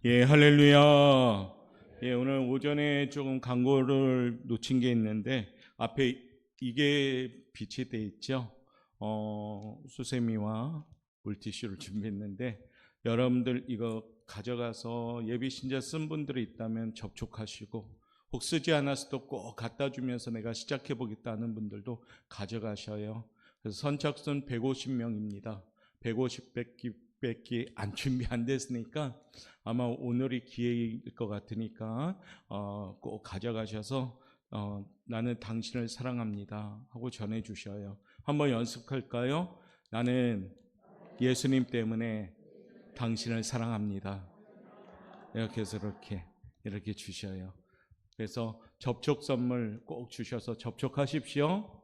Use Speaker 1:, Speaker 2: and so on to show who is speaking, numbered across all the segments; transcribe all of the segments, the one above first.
Speaker 1: 예, 할렐루야. 예, 오늘 오전에 조금 광고를 놓친 게 있는데 앞에 이게 빛이 돼 있죠. 수세미와 물티슈를 준비했는데 여러분들 이거 가져가서 예비 신자 쓴 분들이 있다면 접촉하시고 혹 쓰지 않았어도 꼭 갖다 주면서 내가 시작해 보겠다는 분들도 가져가셔요. 그래서 선착순 150명입니다. 150밖에 안 준비 안 됐으니까 아마 오늘이 기회일 것 같으니까 꼭 가져가셔서 나는 당신을 사랑합니다 하고 전해 주셔요. 한번 연습할까요? 나는 예수님 때문에 당신을 사랑합니다. 이렇게 해서 이렇게 주셔요. 그래서 접촉 선물 꼭 주셔서 접촉하십시오.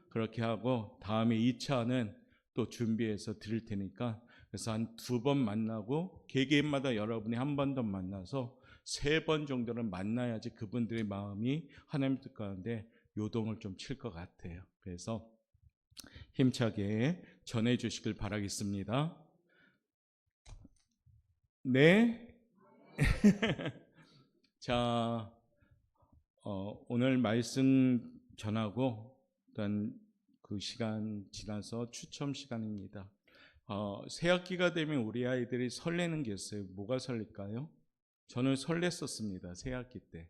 Speaker 1: 그렇게 하고 다음에 2차는 또 준비해서 드릴 테니까 그래서 한 2번 만나고 개개인마다 여러분이 한 번 더 만나서 3번 정도는 만나야지 그분들의 마음이 하나님 뜻 가운데 요동을 좀 칠 것 같아요. 그래서 힘차게 전해 주시길 바라겠습니다. 네. 자, 오늘 말씀 전하고 일단 그 시간 지나서 추첨 시간입니다. 새 학기가 되면 우리 아이들이 설레는 게 있어요. 뭐가 설렐까요? 저는 설렜었습니다. 새 학기 때.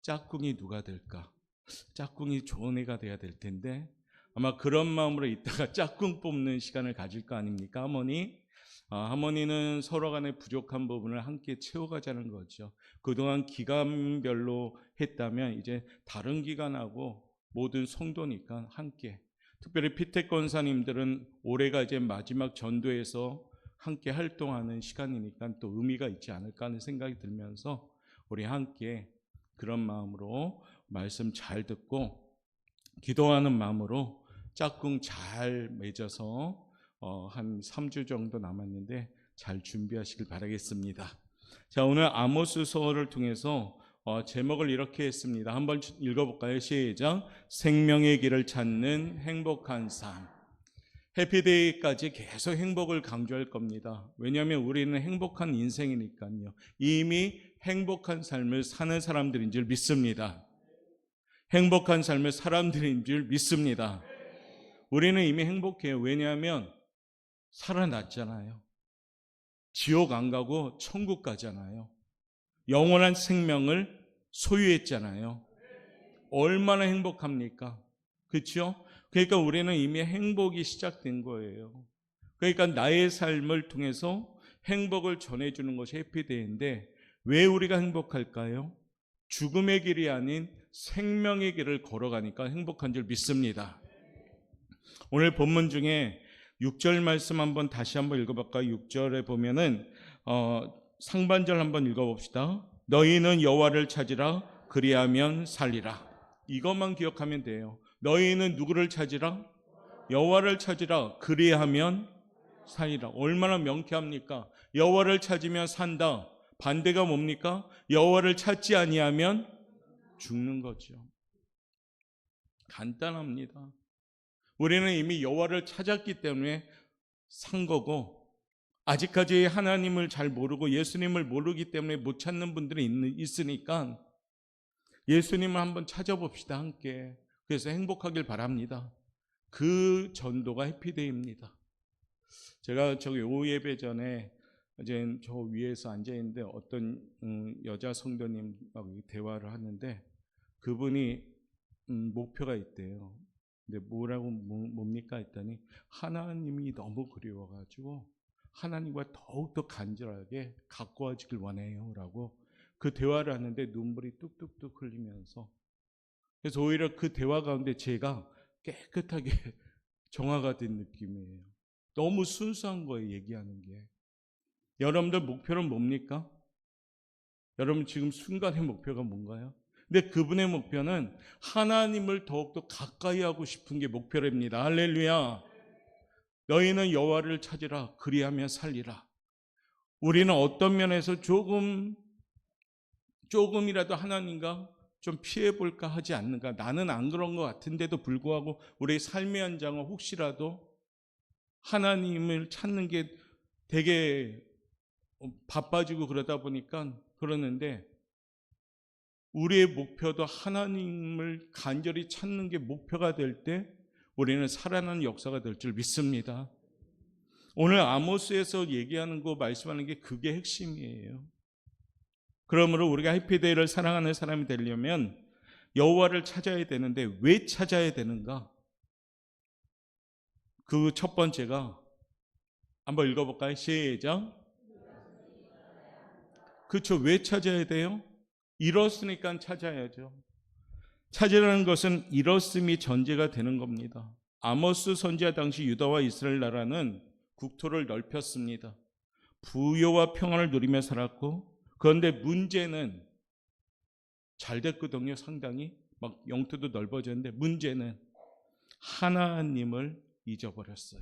Speaker 1: 짝꿍이 누가 될까? 짝꿍이 좋은 애가 돼야 될 텐데 아마 그런 마음으로 이따가 짝꿍 뽑는 시간을 가질 거 아닙니까? 할머니는 서로 간에 부족한 부분을 함께 채워가자는 거죠. 그동안 기간별로 했다면 이제 다른 기간하고 모든 성도니까 함께, 특별히 피택 권사님들은 올해가 이제 마지막 전도에서 함께 활동하는 시간이니까 또 의미가 있지 않을까 하는 생각이 들면서 우리 함께 그런 마음으로 말씀 잘 듣고 기도하는 마음으로 짝꿍 잘 맺어서 한 3주 정도 남았는데 잘 준비하시길 바라겠습니다. 자, 오늘 아모스서를 통해서 제목을 이렇게 했습니다. 한번 읽어볼까요? 시작. 생명의 길을 찾는 행복한 삶. 해피데이까지 계속 행복을 강조할 겁니다. 왜냐하면 우리는 행복한 인생이니까요. 이미 행복한 삶을 사는 사람들인 줄 믿습니다. 행복한 삶의 사람들인 줄 믿습니다. 우리는 이미 행복해요. 왜냐하면 살아났잖아요. 지옥 안 가고 천국 가잖아요. 영원한 생명을 소유했잖아요. 얼마나 행복합니까? 그렇죠? 그러니까 우리는 이미 행복이 시작된 거예요. 그러니까 나의 삶을 통해서 행복을 전해주는 것이 해피데이인데 왜 우리가 행복할까요? 죽음의 길이 아닌 생명의 길을 걸어가니까 행복한 줄 믿습니다. 오늘 본문 중에 6절 말씀 다시 한번 읽어볼까요? 6절에 보면은 상반절 한번 읽어봅시다. 너희는 여호와를 찾으라 그리하면 살리라. 이것만 기억하면 돼요. 너희는 누구를 찾으라? 여호와를 찾으라 그리하면 살리라. 얼마나 명쾌합니까? 여호와를 찾으면 산다. 반대가 뭡니까? 여호와를 찾지 아니하면 죽는 거죠. 간단합니다. 우리는 이미 여호와를 찾았기 때문에 산 거고, 아직까지 하나님을 잘 모르고 예수님을 모르기 때문에 못 찾는 분들이 있으니까 예수님을 한번 찾아봅시다, 함께. 그래서 행복하길 바랍니다. 그 전도가 해피데이입니다. 제가 저기 오후 예배 전에 이제 저 위에서 앉아 있는데 어떤 여자 성도님하고 대화를 하는데 그분이 목표가 있대요. 근데 뭡니까 했더니 하나님이 너무 그리워가지고 하나님과 더욱더 간절하게 가까워지길 원해요 라고 그 대화를 하는데 눈물이 뚝뚝뚝 흘리면서, 그래서 오히려 그 대화 가운데 제가 깨끗하게 정화가 된 느낌이에요. 너무 순수한 거예요, 얘기하는 게. 여러분들 목표는 뭡니까? 여러분 지금 순간의 목표가 뭔가요? 근데 그분의 목표는 하나님을 더욱더 가까이 하고 싶은 게 목표랍니다. 할렐루야. 너희는 여호와를 찾으라 그리하면 살리라. 우리는 어떤 면에서 조금이라도 하나님과 좀 피해볼까 하지 않는가. 나는 안 그런 것 같은데도 불구하고 우리 삶의 현장은 혹시라도 하나님을 찾는 게 되게 바빠지고 그러다 보니까 그러는데, 우리의 목표도 하나님을 간절히 찾는 게 목표가 될 때 우리는 살아나는 역사가 될 줄 믿습니다. 오늘 아모스에서 얘기하는 거, 말씀하는 게 그게 핵심이에요. 그러므로 우리가 해피데이를 사랑하는 사람이 되려면 여호와를 찾아야 되는데, 왜 찾아야 되는가? 그 첫 번째가, 한번 읽어볼까요? 시작. 그렇죠. 왜 찾아야 돼요? 잃었으니까 찾아야죠. 찾으라는 것은 잃었음이 전제가 되는 겁니다. 아모스 선지자 당시 유다와 이스라엘 나라는 국토를 넓혔습니다. 부요와 평안을 누리며 살았고, 그런데 문제는 잘 됐거든요. 상당히 막 영토도 넓어졌는데, 문제는 하나님을 잊어버렸어요.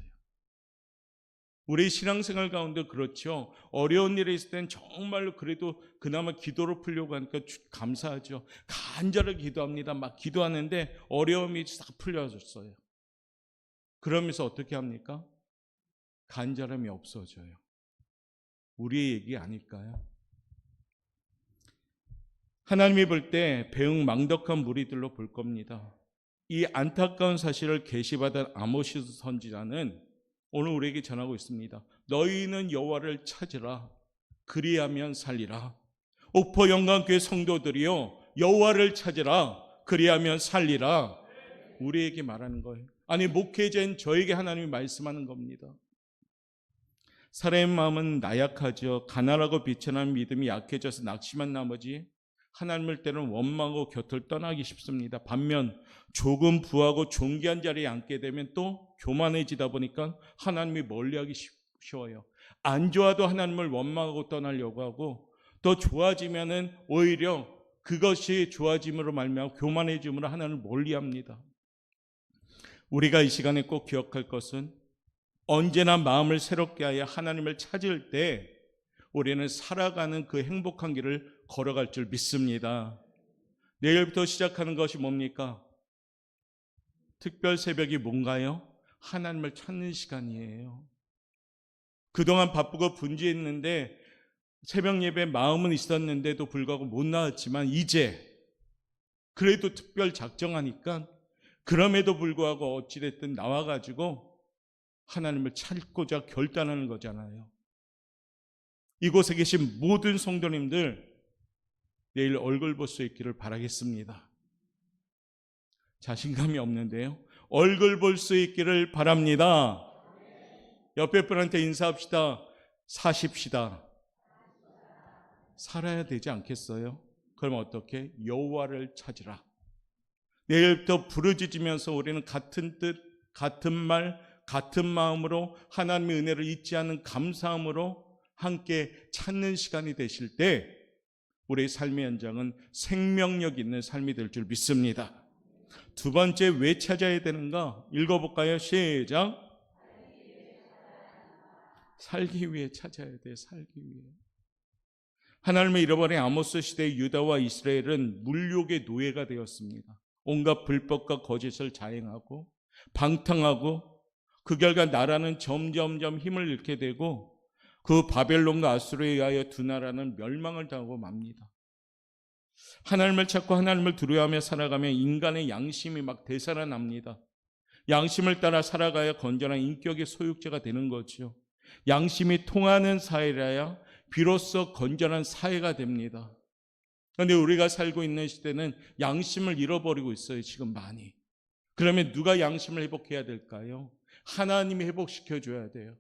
Speaker 1: 우리 신앙생활 가운데 그렇죠. 어려운 일이 있을 땐 정말로 그래도 그나마 기도로 풀려고 하니까 감사하죠. 간절하게 기도합니다. 막 기도하는데 어려움이 싹 풀려졌어요. 그러면서 어떻게 합니까? 간절함이 없어져요. 우리의 얘기 아닐까요? 하나님이 볼 때 배은망덕한 무리들로 볼 겁니다. 이 안타까운 사실을 계시받은 아모스 선지자는 오늘 우리에게 전하고 있습니다. 너희는 여호와를 찾으라. 그리하면 살리라. 옥포 영광교회 성도들이요, 여호와를 찾으라. 그리하면 살리라. 우리에게 말하는 거예요. 아니, 목회자인 저에게 하나님이 말씀하는 겁니다. 사람의 마음은 나약하죠. 가난하고 비천한 믿음이 약해져서 낙심한 나머지 하나님을 때로는 원망하고 곁을 떠나기 쉽습니다. 반면 조금 부하고 존귀한 자리에 앉게 되면 또 교만해지다 보니까 하나님이 멀리하기 쉬워요. 안 좋아도 하나님을 원망하고 떠나려고 하고, 더 좋아지면은 오히려 그것이 좋아짐으로 말미암아 교만해짐으로 하나님을 멀리합니다. 우리가 이 시간에 꼭 기억할 것은, 언제나 마음을 새롭게 하여 하나님을 찾을 때 우리는 살아가는 그 행복한 길을 걸어갈 줄 믿습니다. 내일부터 시작하는 것이 뭡니까? 특별 새벽이 뭔가요? 하나님을 찾는 시간이에요. 그동안 바쁘고 분주했는데 새벽 예배 마음은 있었는데도 불구하고 못 나왔지만, 이제 그래도 특별 작정하니까 그럼에도 불구하고 어찌됐든 나와가지고 하나님을 찾고자 결단하는 거잖아요. 이곳에 계신 모든 성도님들 내일 얼굴 볼 수 있기를 바라겠습니다. 자신감이 없는데요, 얼굴 볼 수 있기를 바랍니다. 옆에 분한테 인사합시다. 사십시다. 살아야 되지 않겠어요? 그럼 어떻게? 여호와를 찾으라. 내일부터 부르짖으면서 우리는 같은 뜻, 같은 말, 같은 마음으로 하나님의 은혜를 잊지 않는 감사함으로 함께 찾는 시간이 되실 때 우리의 삶의 현장은 생명력 있는 삶이 될 줄 믿습니다. 두 번째, 왜 찾아야 되는가? 읽어볼까요? 시작. 살기 위해 찾아야 돼. 살기 위해. 하나님을 잃어버린 아모스 시대의 유다와 이스라엘은 물욕의 노예가 되었습니다. 온갖 불법과 거짓을 자행하고 방탕하고, 그 결과 나라는 점점점 힘을 잃게 되고, 그 바벨론과 아수르에 의하여 두 나라는 멸망을 당하고 맙니다. 하나님을 찾고 하나님을 두려워하며 살아가면 인간의 양심이 막 되살아납니다. 양심을 따라 살아가야 건전한 인격의 소유자가 되는 거죠. 양심이 통하는 사회라야 비로소 건전한 사회가 됩니다. 그런데 우리가 살고 있는 시대는 양심을 잃어버리고 있어요, 지금 많이. 그러면 누가 양심을 회복해야 될까요? 하나님이 회복시켜줘야 돼요.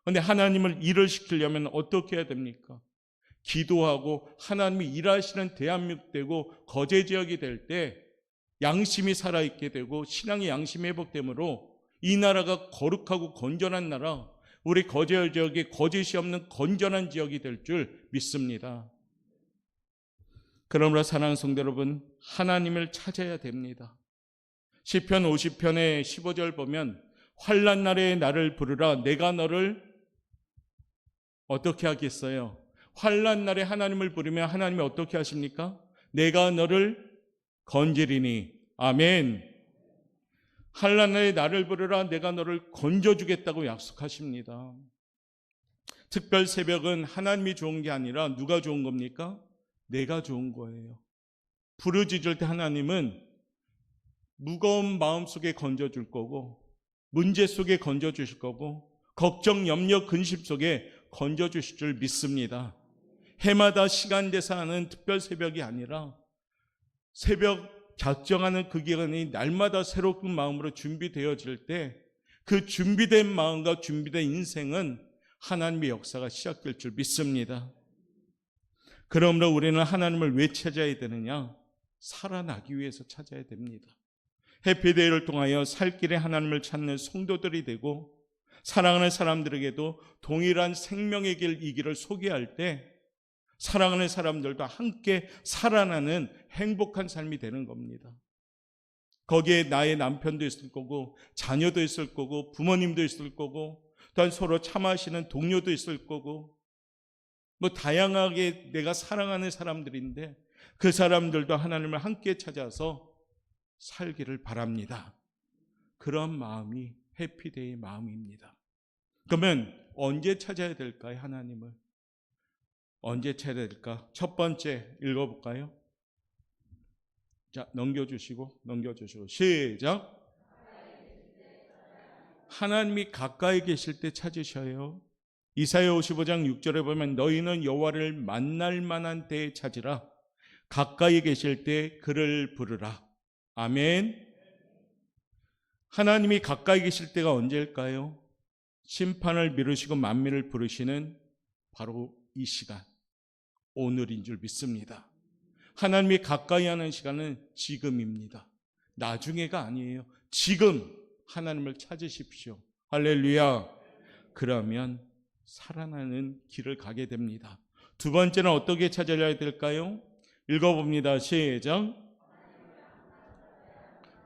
Speaker 1: 그런데 하나님을 일을 시키려면 어떻게 해야 됩니까? 기도하고 하나님이 일하시는 대한민국 되고 거제 지역이 될 때 양심이 살아있게 되고 신앙의 양심이 회복되므로 이 나라가 거룩하고 건전한 나라, 우리 거제 지역이 거짓이 없는 건전한 지역이 될 줄 믿습니다. 그러므로 사랑하는 성도 여러분, 하나님을 찾아야 됩니다. 시편 50편의 15절 보면, 환난 날에 나를 부르라. 내가 너를 어떻게 하겠어요? 환난 날에 하나님을 부르면 하나님이 어떻게 하십니까? 내가 너를 건지리니. 아멘. 환난 날에 나를 부르라. 내가 너를 건져주겠다고 약속하십니다. 특별 새벽은 하나님이 좋은 게 아니라 누가 좋은 겁니까? 내가 좋은 거예요. 부르짖을 때 하나님은 무거운 마음 속에 건져줄 거고, 문제 속에 건져주실 거고, 걱정, 염려, 근심 속에 건져주실 줄 믿습니다. 해마다 시간대사 하는 특별 새벽이 아니라 새벽 작정하는 그 기간이 날마다 새로운 마음으로 준비되어질 때 그 준비된 마음과 준비된 인생은 하나님의 역사가 시작될 줄 믿습니다. 그러므로 우리는 하나님을 왜 찾아야 되느냐? 살아나기 위해서 찾아야 됩니다. 해피데이를 통하여 살 길에 하나님을 찾는 성도들이 되고 사랑하는 사람들에게도 동일한 생명의 길, 이 길을 소개할 때 사랑하는 사람들과 함께 살아나는 행복한 삶이 되는 겁니다. 거기에 나의 남편도 있을 거고 자녀도 있을 거고 부모님도 있을 거고 또한 서로 차 마시는 동료도 있을 거고 다양하게 내가 사랑하는 사람들인데 그 사람들도 하나님을 함께 찾아서 살기를 바랍니다. 그런 마음이 해피데이의 마음입니다. 그러면 언제 찾아야 될까요? 하나님을 언제 찾아야 될까? 첫 번째 읽어볼까요? 자, 넘겨주시고 시작. 하나님이 가까이 계실 때 찾으셔요. 이사야 55장 6절에 보면 너희는 여호와를 만날 만한 때에 찾으라. 가까이 계실 때 그를 부르라. 아멘. 하나님이 가까이 계실 때가 언제일까요? 심판을 미루시고 만민을 부르시는 바로 이 시간, 오늘인 줄 믿습니다. 하나님이 가까이 하는 시간은 지금입니다. 나중에가 아니에요. 지금 하나님을 찾으십시오. 할렐루야. 그러면 살아나는 길을 가게 됩니다. 두 번째는 어떻게 찾아야 될까요? 읽어봅니다. 시작.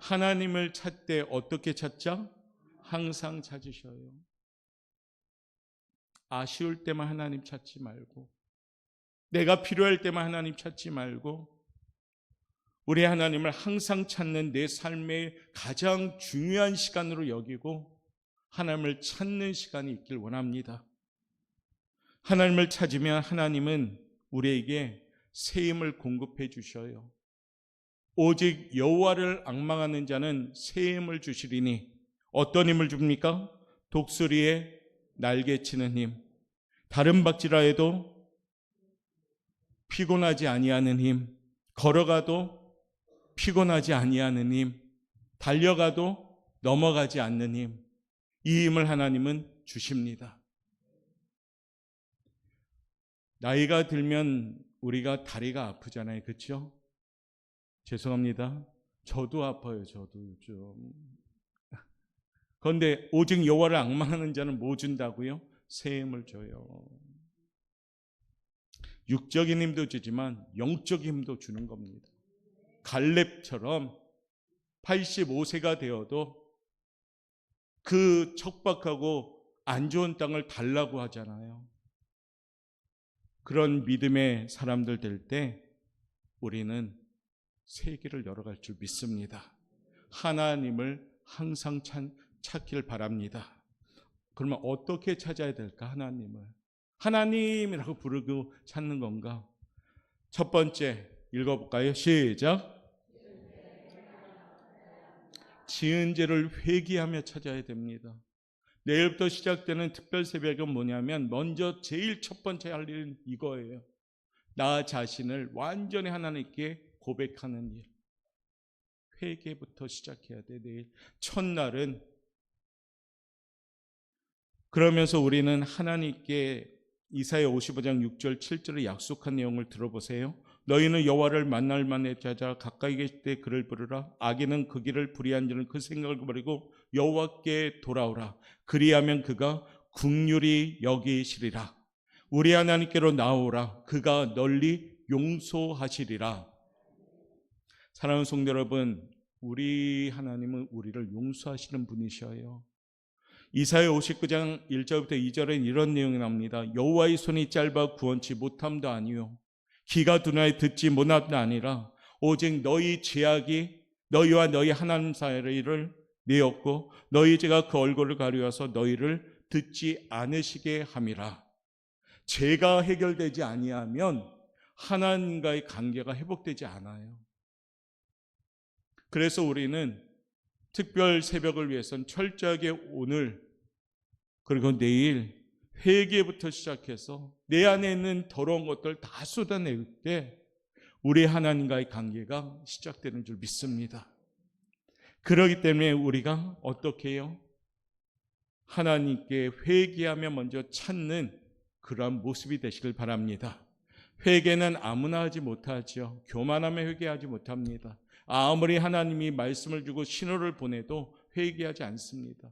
Speaker 1: 하나님을 찾되 어떻게 찾자? 항상 찾으셔요. 아쉬울 때만 하나님 찾지 말고, 내가 필요할 때만 하나님 찾지 말고, 우리 하나님을 항상 찾는 내 삶의 가장 중요한 시간으로 여기고 하나님을 찾는 시간이 있길 원합니다. 하나님을 찾으면 하나님은 우리에게 새 힘을 공급해 주셔요. 오직 여호와를 앙망하는 자는 새 힘을 주시리니 어떤 힘을 줍니까? 독수리에 날개치는 힘, 다른 박질하여도 피곤하지 아니하는 힘, 걸어가도 피곤하지 아니하는 힘, 달려가도 넘어가지 않는 힘, 이 힘을 하나님은 주십니다. 나이가 들면 우리가 다리가 아프잖아요. 그렇죠? 죄송합니다. 저도 아파요. 저도 좀. 그런데 오직 여호와를 앙망하는 자는 뭐 준다고요? 새 힘을 줘요. 육적인 힘도 주지만 영적인 힘도 주는 겁니다. 갈렙처럼 85세가 되어도 그 척박하고 안 좋은 땅을 달라고 하잖아요. 그런 믿음의 사람들 될 때 우리는 세계를 열어갈 줄 믿습니다. 하나님을 항상 찾길 바랍니다. 그러면 어떻게 찾아야 될까? 하나님을. 하나님이라고 부르고 찾는 건가? 첫 번째 읽어볼까요? 시작. 지은 죄를 회개하며 찾아야 됩니다. 내일부터 시작되는 특별 새벽은 뭐냐면 먼저 제일 첫 번째 할 일은 이거예요. 나 자신을 완전히 하나님께 고백하는 일. 회개부터 시작해야 돼. 내일 첫날은. 그러면서 우리는 하나님께 이사야 55장 6절 7절의 약속한 내용을 들어보세요. 너희는 여호와를 만날 만에 찾아 가까이 계실 때 그를 부르라. 악인은 그 길을 불의한 자는 그 생각을 버리고 여호와께 돌아오라. 그리하면 그가 긍휼히 여기시리라. 우리 하나님께로 나오라. 그가 널리 용서하시리라. 사랑하는 성도 여러분, 우리 하나님은 우리를 용서하시는 분이셔요. 이사야 59장 1절부터 2절엔 이런 내용이 나옵니다. 여호와의 손이 짧아 구원치 못함도 아니요 귀가 둔하여 듣지 못함도 아니라 오직 너희 죄악이 너희와 너희 하나님 사이를 내었고 너희 죄가 그 얼굴을 가리워서 너희를 듣지 않으시게 함이라. 죄가 해결되지 아니하면 하나님과의 관계가 회복되지 않아요. 그래서 우리는 특별 새벽을 위해서는 철저하게 오늘 그리고 내일 회개부터 시작해서 내 안에 있는 더러운 것들 다 쏟아낼 때 우리 하나님과의 관계가 시작되는 줄 믿습니다. 그렇기 때문에 우리가 어떻게 해요? 하나님께 회개하며 먼저 찾는 그러한 모습이 되시길 바랍니다. 회개는 아무나 하지 못하죠. 교만하며 회개하지 못합니다. 아무리 하나님이 말씀을 주고 신호를 보내도 회개하지 않습니다.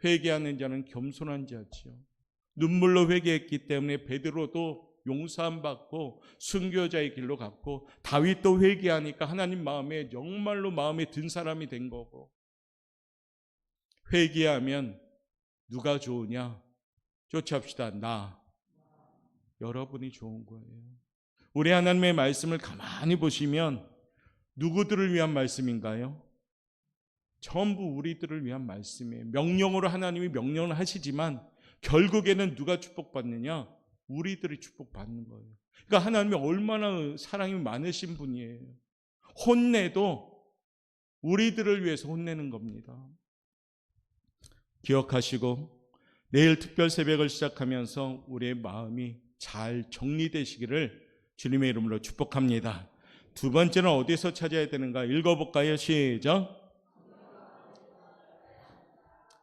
Speaker 1: 회개하는 자는 겸손한 자지요. 눈물로 회개했기 때문에 베드로도 용서함 받고 순교자의 길로 갔고, 다윗도 회개하니까 하나님 마음에 정말로 마음에 든 사람이 된 거고, 회개하면 누가 좋으냐? 쫓아합시다. 여러분이 좋은 거예요. 우리 하나님의 말씀을 가만히 보시면 누구들을 위한 말씀인가요? 전부 우리들을 위한 말씀이에요. 명령으로 하나님이 명령을 하시지만 결국에는 누가 축복받느냐? 우리들이 축복받는 거예요. 그러니까 하나님이 얼마나 사랑이 많으신 분이에요. 혼내도 우리들을 위해서 혼내는 겁니다. 기억하시고 내일 특별 새벽을 시작하면서 우리의 마음이 잘 정리되시기를 주님의 이름으로 축복합니다. 두 번째는 어디서 찾아야 되는가? 읽어볼까요? 시작.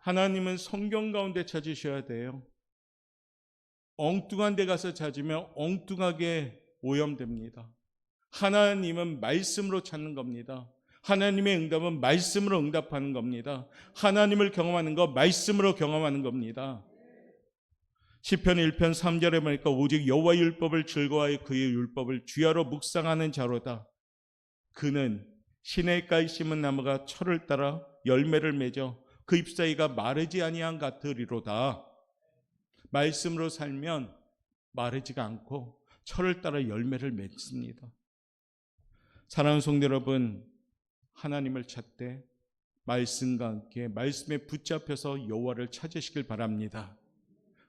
Speaker 1: 하나님은 성경 가운데 찾으셔야 돼요. 엉뚱한 데 가서 찾으면 엉뚱하게 오염됩니다. 하나님은 말씀으로 찾는 겁니다. 하나님의 응답은 말씀으로 응답하는 겁니다. 하나님을 경험하는 거 말씀으로 경험하는 겁니다. 시편 1편 3절에 보니까 오직 여호와의 율법을 즐거워하여 그의 율법을 주야로 묵상하는 자로다. 그는 시냇가에 심은 나무가 철을 따라 열매를 맺어 그 잎사귀가 마르지 아니한 같으리로다. 말씀으로 살면 마르지가 않고 철을 따라 열매를 맺습니다. 사랑하는 성도 여러분, 하나님을 찾되 말씀과 함께 말씀에 붙잡혀서 여호와를 찾으시길 바랍니다.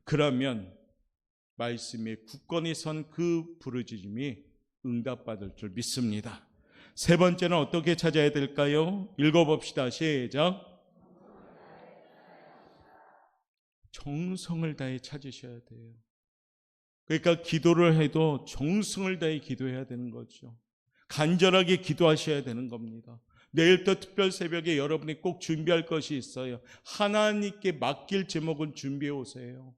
Speaker 1: 그러면 말씀에 굳건히 선 그 부르짖음이 응답받을 줄 믿습니다. 세 번째는 어떻게 찾아야 될까요? 읽어봅시다. 시작. 정성을 다해 찾으셔야 돼요. 그러니까 기도를 해도 정성을 다해 기도해야 되는 거죠. 간절하게 기도하셔야 되는 겁니다. 내일부터 특별 새벽에 여러분이 꼭 준비할 것이 있어요. 하나님께 맡길 제목은 준비해 오세요.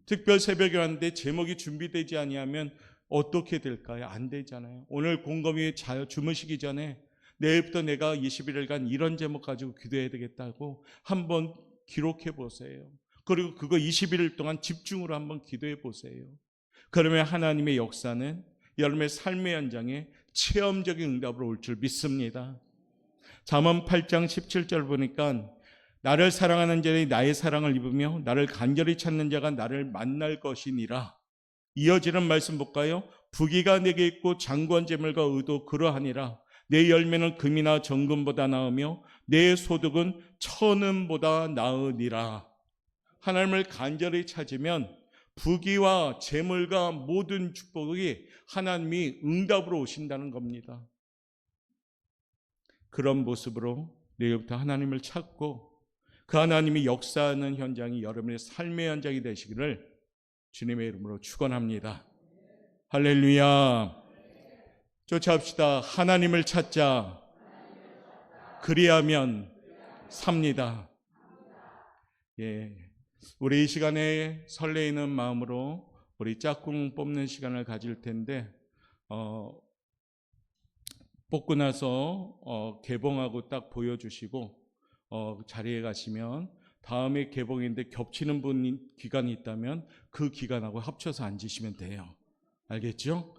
Speaker 1: 특별 새벽에 왔는데 제목이 준비되지 아니하면 어떻게 될까요? 안 되잖아요. 오늘 곰곰이 주무시기 전에 내일부터 내가 21일간 이런 제목 가지고 기도해야 되겠다고 한번 기록해 보세요. 그리고 그거 21일 동안 집중으로 한번 기도해 보세요. 그러면 하나님의 역사는 여러분의 삶의 현장에 체험적인 응답으로 올 줄 믿습니다. 잠언 8장 17절 보니까 나를 사랑하는 자들이 나의 사랑을 입으며 나를 간절히 찾는 자가 나를 만날 것이니라. 이어지는 말씀 볼까요? 부귀가 내게 있고 장관 재물과 의도 그러하니라. 내 열매는 금이나 정금보다 나으며 내 소득은 천은보다 나으니라. 하나님을 간절히 찾으면 부귀와 재물과 모든 축복이 하나님이 응답으로 오신다는 겁니다. 그런 모습으로 내일부터 하나님을 찾고 그 하나님이 역사하는 현장이 여러분의 삶의 현장이 되시기를 주님의 이름으로 축원합니다. 할렐루야. 쫓아합시다. 하나님을 찾자. 그리하면 삽니다. 예, 우리 이 시간에 설레이는 마음으로 우리 짝꿍 뽑는 시간을 가질 텐데 뽑고 나서 개봉하고 딱 보여주시고 자리에 가시면 다음에 개봉인데 겹치는 기간이 있다면 그 기간하고 합쳐서 앉으시면 돼요. 알겠죠?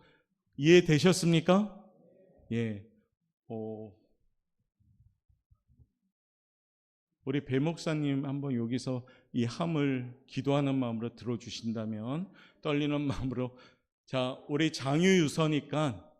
Speaker 1: 이해되셨습니까? 예. 우리 배 목사님 한번 여기서 이 함을 기도하는 마음으로 들어주신다면 떨리는 마음으로 자 우리 장유유서니까